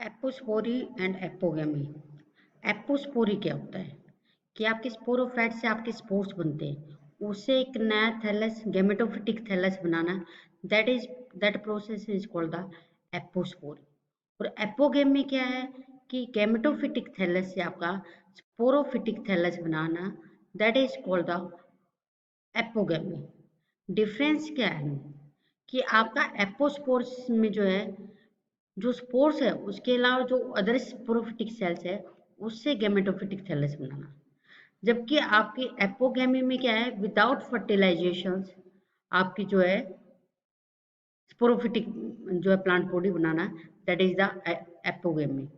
Apospory and apogamy. Apospory क्या होता है कि आपके स्पोरोफाइट से आपके स्पोर्स बनते हैं, उससे एक नया थैलस गैमेटोफिटिक थैलस बनाना, that process is called the apospory. और एपोगेमी क्या है कि गैमेटोफिटिक थैलस से आपका स्पोरोफिटिक थैलस बनाना, that is called the apogamy. Difference क्या है कि आपका एपोस्पोर्स में जो है, जो स्पोर्स है उसके अलावा जो अदर स्पोरोफिटिक सेल्स है उससे गैमेटोफिटिक थैलस बनाना। जबकि आपकी एपोगेमी में क्या है, विदाउट फर्टिलाइजेशन आपकी जो है स्पोरोफिटिक जो है प्लांट बॉडी बनाना, that is the apogamy.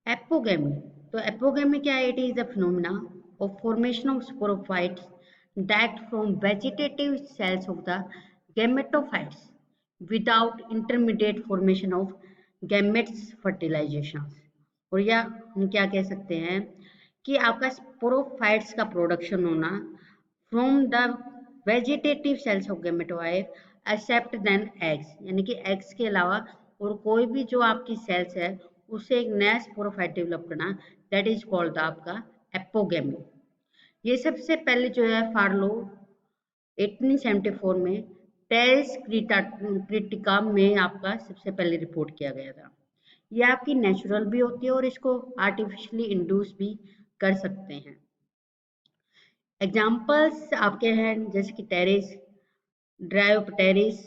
Apogamy, तो एपोगेमी क्या है? It is the phenomena of formation of sporophytes that from vegetative cells of the gametophytes without intermediate formation of gametes fertilisation. और या हम क्या कह सकते हैं कि आपका स्पोरोफाइट्स का प्रोडक्शन होना from the vegetative cells of gametophyte except then eggs, यानी कि एग्स के अलावा और कोई भी जो आपकी सेल्स है उससे एक नया स्पोरोफाइट डेवलप करना, दैट इज कॉल्ड आपका एपोगेमी। ये सबसे पहले जो है फार्लो 1874 में टेरेस क्रिटिका में आपका सबसे पहले रिपोर्ट किया गया था। ये आपकी नेचुरल भी होती है और इसको आर्टिफिशियली इंड्यूस भी कर सकते हैं। एग्जाम्पल्स आपके हैं जैसे कि टेरेस, ड्रायोपटेरिस,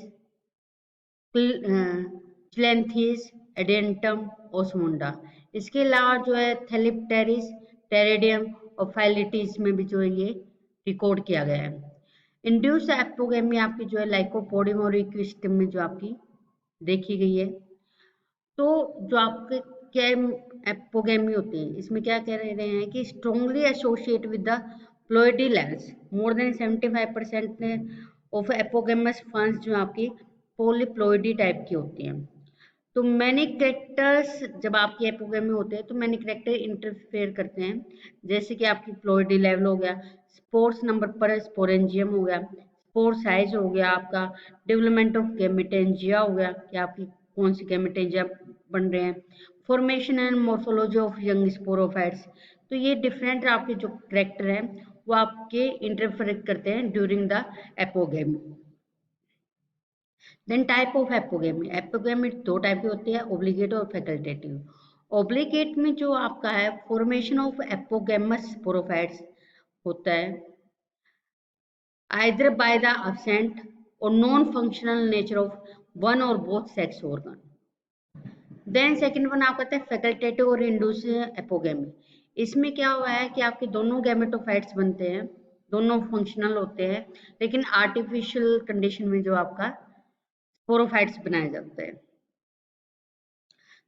चिलेंथीस, एडेंटम, ओसमुंडा। इसके अलावा जो है थेलिप्टेरिस, टेरेडियम और फाइलिटीज में भी जो है ये रिकॉर्ड किया गया है। इंड्यूस एपोगेमी आपकी जो है लाइकोपोडियम और इक्विस्टम में जो आपकी देखी गई है। तो जो आपके क्या एपोगेमी होते हैं, इसमें क्या कह रहे हैं कि strongly associate with the ploidy lens, more than 75% of apogamous funds जो आपकी पोलीप्लोइडी टाइप की होती हैं। तो मैनी कैरेक्टर्स जब आपकी एपोगेमी होते हैं तो मैनी कैरेक्टर इंटरफेयर करते हैं, जैसे कि आपकी प्लोइडी लेवल हो गया, स्पोर्स नंबर पर स्पोरेंजियम हो गया, स्पोर साइज हो गया, आपका डेवलपमेंट ऑफ गैमेटेंजिया हो गया कि आपकी कौन सी गैमेटेंजिया बन रहे हैं, formation and morphology of young sporophytes. तो ये डिफरेंट आपके जो कैरेक्टर हैं वो आपके इंटरफेयर करते हैं during the apogamy. Then type of apogamy. Apogamy दो टाइप की होती है, ओब्लिगेट और फैकल्टेटिव। ओब्लिगेट में जो आपका है फॉर्मेशन ऑफ एपोगेमस स्पोरोफाइट्स होता है either by the absent or non-functional nature of one or both sex organ. Then second one आपका आता है फैकल्टेटिव और इंड्यूस एपोगेमी। इसमें क्या हुआ है कि आपके दोनों गैमेटोफाइट्स बनते हैं, दोनों फंक्शनल होते हैं, लेकिन आर्टिफिशियल कंडीशन में जो आपका स्पोरोफाइट्स बनाए जाते हैं।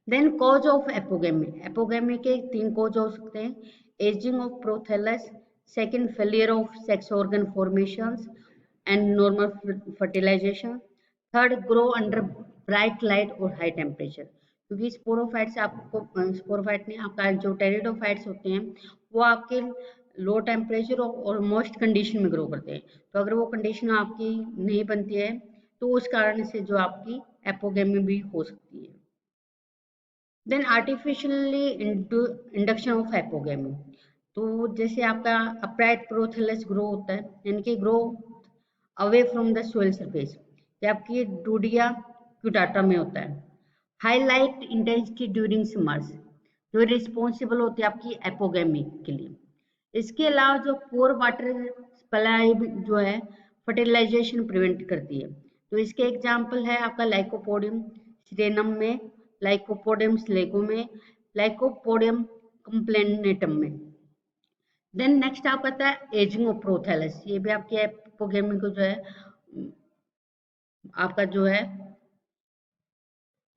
Then cause of apogamy. Apogamy के तीन कॉज हो सकते हैं, ageing of prothallus, second failure of sex organ formations and normal fertilisation, third grow under bright light और हाई टेम्परेचर। क्योंकि स्पोरोफाइट्स आपको स्पोरोफाइट नहीं, आपका जो टेरिडोफाइट्स होते हैं वो आपके लो टेम्परेचर और मॉइस्ट कंडीशन में ग्रो करते हैं। तो अगर वो कंडीशन आपकी नहीं बनती है तो उस कारण से जो आपकी एपोगेमी भी हो सकती है। Then artificially induction of hypogamy. तो जैसे आपका अपराइट प्रोथेलस ग्रो होता है, यानी कि grow away from the soil surface, ये आपकी डूडिया क्यूटाटा में होता है। हाईलाइट इंटेंसिटी ड्यूरिंग समर्स, जो रिस्पॉन्सिबल होती है आपकी एपोगेमी के लिए। इसके अलावा जो पोर वाटर सप्लाई जो है फर्टिलाइजेशन प्रिवेंट करती है। तो इसके एग्जाम्पल है आपका लाइकोपोडियम सिरेनम में, लाइकोपोडियम स्लेगो में, लाइकोपोडियम कंप्लेनेटम में। देन नेक्स्ट आपका आता है एजिंग ऑफ प्रोथैलस। ये भी आपकी एपोगेमी को जो है आपका जो है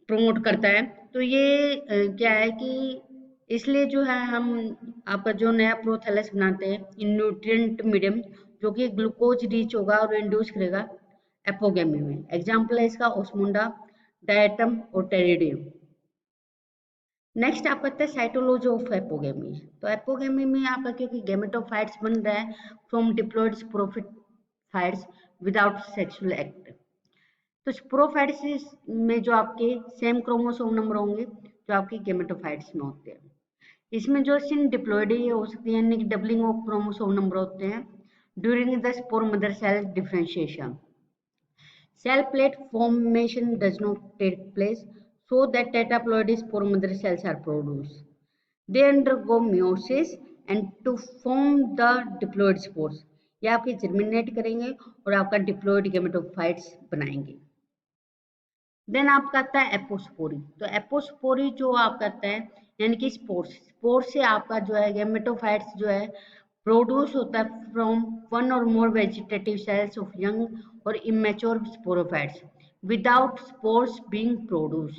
प्रमोट करता है। तो ये क्या है कि इसलिए जो है हम आपका जो नया प्रोथैलस बनाते हैं इन न्यूट्रिएंट मीडियम जो कि ग्लूकोज रिच होगा और इंड्यूस करेगा एपोगेमी में। एग्जाम्पल है इसका ओस्मुंडा, डायटम और टेरिडियम। नेक्स्ट आपका आता है साइटोलॉजी ऑफ एपोगेमी। तो एपोगेमी में आपका क्योंकि गैमेटोफाइट्स बन रहा है from diploid sporophytes without sexual act. तो स्पोरोफाइट्स में जो आपके सेम क्रोमोसोम नंबर होंगे जो आपके गेमेटोफाइट्स में होते हैं। इसमें जो सिन डिप्लॉइडी हो सकती है, यानी कि डबलिंग ऑफ क्रोमोसोम नंबर होते हैं during the spore mother cell differentiation. Cell plate formation does not take place so that tetraploid spore mother cells are produced. They undergo meiosis and to form the diploid spores. ये आपके germinate करेंगे और आपका diploid gametophytes बनाएंगे। Then आपका आता है apospory. तो एपोस्पोरी जो आपका आता है यानी कि स्पोर्स, स्पोर्स से आपका जो है गेमेटोफाइट्स जो है प्रोड्यूस होता है फ्रॉम वन और मोर वेजिटेटिव सेल्स ऑफ यंग और immature sporophytes without spores being produce,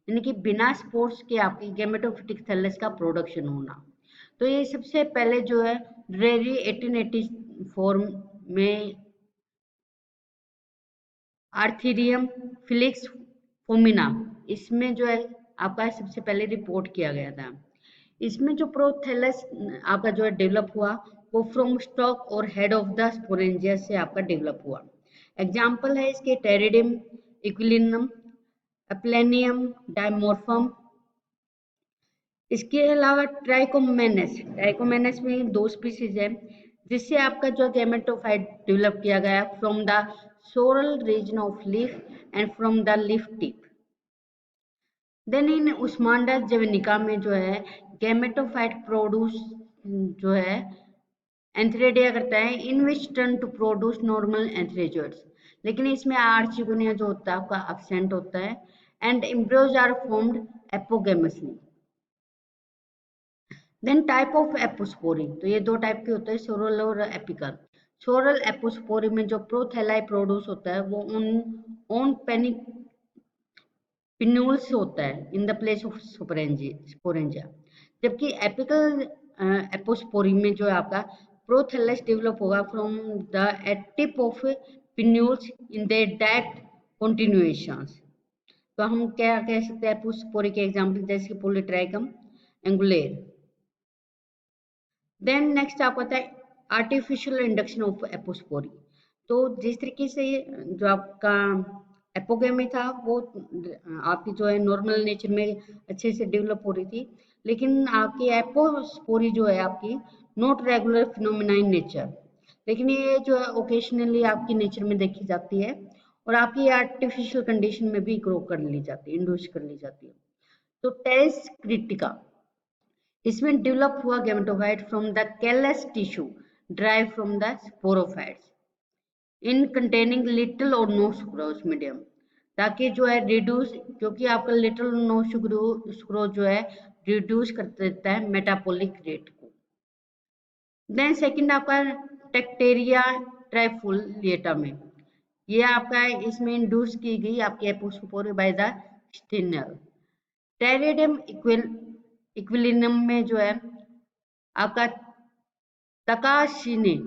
यानी कि बिना स्पोर्स के आपकी गेमेटोफिटिक थैलेस का प्रोडक्शन होना। तो ये सबसे पहले जो है रेरी 1884 में आर्थीरियम फिलिक्स फोमिना, इसमें जो है आपका सबसे पहले रिपोर्ट किया गया था। इसमें जो प्रोथैलस आपका जो है डेवलप हुआ वो फ्रॉम स्टॉक और हेड ऑफ द स्पोरेंजिया से आपका डेवलप हुआ। एग्जाम्पल है इसके टेरिडियम, इक्विलिनम, एप्लेनियम, डायमोर्फम। इसके अलावा ट्राइकोमेनस, ट्राइकोमेनस में दो स्पीसीज है जिससे आपका जो गेमेटोफाइट डेवलप किया गया from the soral region of leaf and from the leaf tip. Then in Osmunda javanica में जो है गेमेटोफाइट प्रोड्यूस जो है एंथ्रेडिया करता है in which turn to produce normal antherozoids, लेकिन इसमें आर्चिगोनिया जो होता है आपका एब्सेंट होता है and embryos are formed apogamously. Then type of apospory, तो ये दो टाइप के होते हैं, सोरल और एपिकल। सोरल एपोस्पोरी में जो प्रोथैलाई प्रोड्यूस होता है वो ऑन पिन्यूल्स होता है in the place of sporangia, जबकि एपिकल एपोस्पोरी में जो है आपका प्रोथैलस डेवलप होगा from the tip of pinnules in the direct continuations. तो हम क्या कह सकते हैं एपोस्पोरी के एग्जांपल जैसे कि पॉलीट्राइकम एंगुलेर। देन नेक्स्ट आपको आता है आर्टिफिशियल इंडक्शन ऑफ एपोस्पोरी। तो जिस तरीके से जो आपका एपोगेमी था वो आपकी जो है नॉर्मल नेचर में अच्छे से डेवलप हो रही थी, लेकिन आपकी एपोस्पोरी जो है आपकी not regular phenomena in nature, लेकिन ये जो है ओकेशनली आपकी नेचर में देखी जाती है और आपकी आर्टिफिशियल कंडीशन में भी ग्रो कर ली जाती है, इंड्यूस कर ली जाती है। तो टेरेस क्रिटिका, इसमें डेवलप हुआ gametophyte from the callus tissue drive from the sporophytes in containing little और नो सुक्रोज मीडियम, ताकि जो है रिड्यूस, क्योंकि आपका लिटिल नो सुक्रोज जो है रिड्यूस कर देता है मेटाबॉलिक रेट को। देन सेकंड आपका टेक्टेरिया ट्राइफोलिएटा में, ये आपका इसमें इंड्यूस की गई आपकी एपोस्पोरी बाय द स्टिनर। टेरिडियम इक्विलिनम में जो है आपका तकाशी ने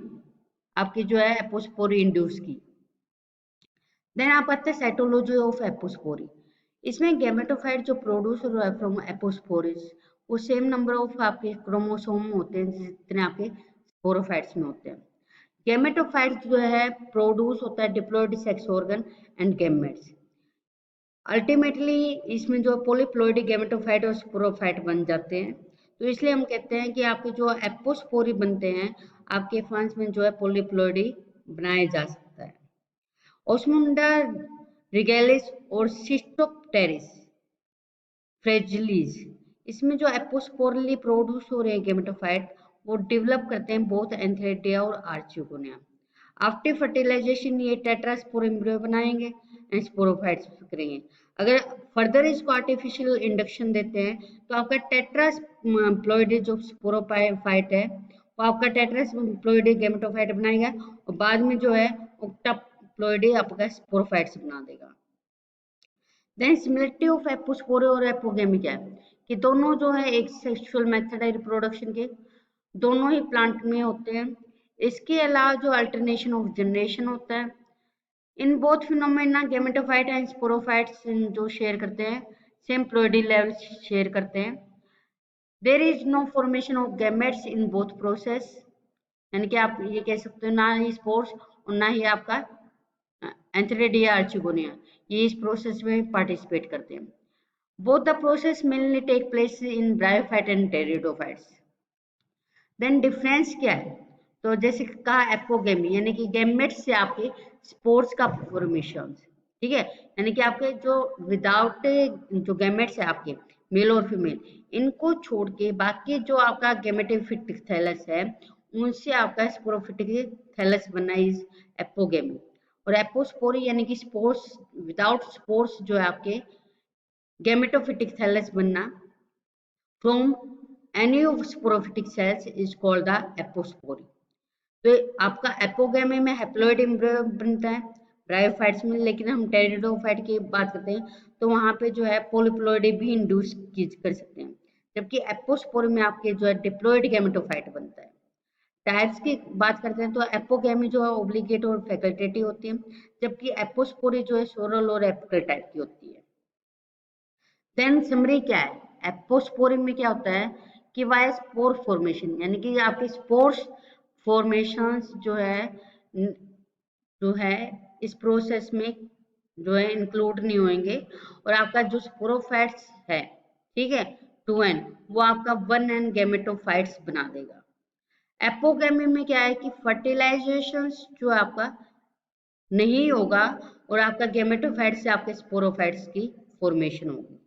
आपकी जो है एपोस्पोरी इंड्यूस की। देन आप आते हैं साइटोलॉजी ऑफ एपोस्पोरी। इसमें गेमेटोफाइट जो प्रोड्यूस हो रहा है फ्रॉम एपोस्पोरिस वो सेम नंबर ऑफ आपके क्रोमोसोम होते हैं जितने आपके स्पोरोफाइट्स में होते हैं। गेमेटोफाइट जो है प्रोड्यूस होता है diploid sex organ and gametes. Ultimately इसमें जो पॉलीप्लॉइडी गेमेटोफाइट और स्पोरोफाइट बन जाते हैं, तो इसलिए हम कहते हैं कि आपके जो एपोस्पोरी बनते हैं आपके फंस में जो है पॉलीप्लॉइडी बनाया जा सकता है। ओस्मुंडा रिगेलिस और सिस्टोप्टेरिस फ्रेजिलिस, इसमें जो एपोस्पोरली प्रोड्यूस हो रहे हैं गेमेटोफाइट वो डेवलप करते हैं बोथ एंथ्रेडिया और आर्चिगोनिया। आफ्टर फर्टिलाइजेशन ये टेट्रास्पोर एम्ब्रियो बनाएंगे एंड स्पोरोफाइट्स करेंगे। अगर फर्दर इसको आर्टिफिशियल इंडक्शन देते हैं तो आपका टेट्राप्लॉइड जो स्पोरोफाइट है वो आपका टेट्राप्लॉइड गेमेटोफाइट बनाएगा और बाद में जो है ऑक्टाप्लॉइड आपका स्पोरोफाइट्स बना देगा। देन सिमिलरिटी ऑफ एपोस्पोरे और एपोगेमी क्या है कि दोनों जो है एक सेक्सुअल मेथड है रिप्रोडक्शन के, दोनों ही प्लांट में होते हैं। इसके अलावा जो अल्टरनेशन ऑफ जनरेशन होता है, in both phenomena gametophyte and sporophytes जो शेयर करते हैं सेम प्लॉइडी लेवल शेयर करते हैं। There is no formation of gametes in both process, यानी कि आप ये कह सकते हो ना ही स्पोर्स और ना ही आपका एंथेरिडिया आर्चिगोनिया, ये इस प्रोसेस में पार्टिसिपेट करते हैं। Both the process mainly take place in bryophyte and pteridophytes. Then difference क्या है? तो जैसे कहा एपोगेमी यानी कि गैमेट्स से आपके स्पोर्स का फॉर्मेशन, ठीक है, यानी कि आपके जो विदाउट जो गैमेट्स है आपके मेल और फीमेल, इनको छोड़ के बाकी जो आपका गैमेटोफिटिक थैलस है उनसे आपका स्पोरोफिटिक थैलस बनना इज एपोगेमी। और एपोस्पोरी यानी कि स्पोर्स, विदाउट स्पोर्स जो है आपके गैमेटोफिटिक थैलस बनना from any of sporophytic cells is called the apospory. तो आपका एपोगेमी में हैप्लॉइड एम्ब्रियो बनता है ब्रायोफाइट्स में, लेकिन हम टेरिडोफाइट की बात करते हैं तो वहां पे जो है पॉलीप्लॉइडी भी इंड्यूस कर सकते हैं, जबकि एपोस्पोरी में आपके जो है डिप्लॉइड गैमेटोफाइट बनता है। टाइप्स की बात करते हैं तो एपोगेमी जो है ओब्लिगेट और फैकल्टेटिव होती है, जबकि एपोस्पोरी जो है सोरल और एपिकल टाइप की होती है। देन समरी क्या है? एपोस्पोरी में क्या होता है कि वाया स्पोर फॉर्मेशन, यानी कि आपके स्पोर्स फॉर्मेशंस जो है इस प्रोसेस में जो है इंक्लूड नहीं होंगे, और आपका जो स्पोरोफाइट्स है, ठीक है, 2n, वो आपका 1n गैमेटोफाइट्स बना देगा। एपोगेमी में क्या है कि फर्टिलाइजेशन जो है आपका नहीं होगा और आपका गैमेटोफाइट से आपके स्पोरोफाइट्स की फॉर्मेशन होगी।